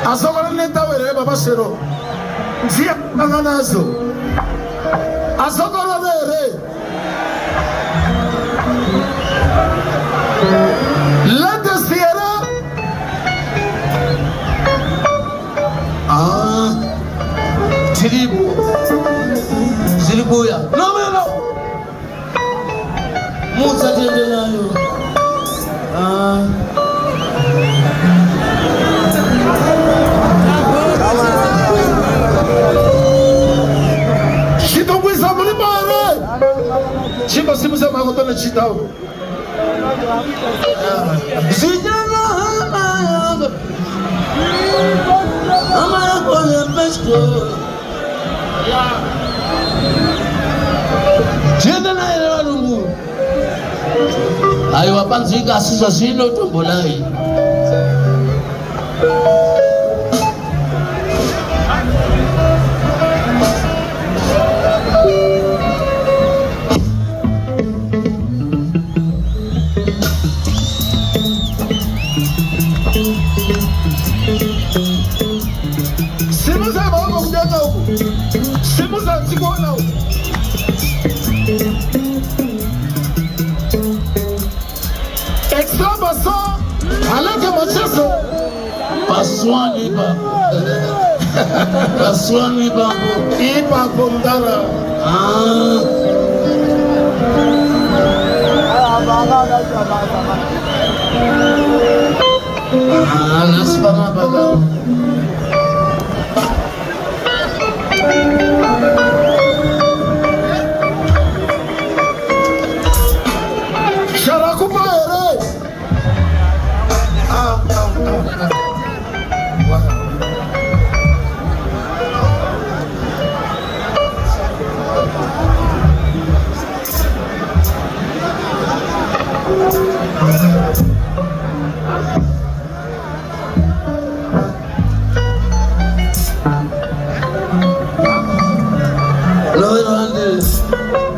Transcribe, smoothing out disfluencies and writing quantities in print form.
Asogora neta wele baba shero. Zia nganazo. Asogora dere. Let the Sierra. Tiribu ya. No. Musa tende nayo. Chimba simu za magotona chitao. Sijana ama kwa pesko. Jenda na ile walungu. Ayo wapanzika sisa sino tombolai. Simu za baba mjaka huku. Simu za mchikona huku. Extra baso. Halaka macheso. Paswani babu. Paswani babu. Ipa kumdara. Nasibama baga. Sharakupa ere. Hello,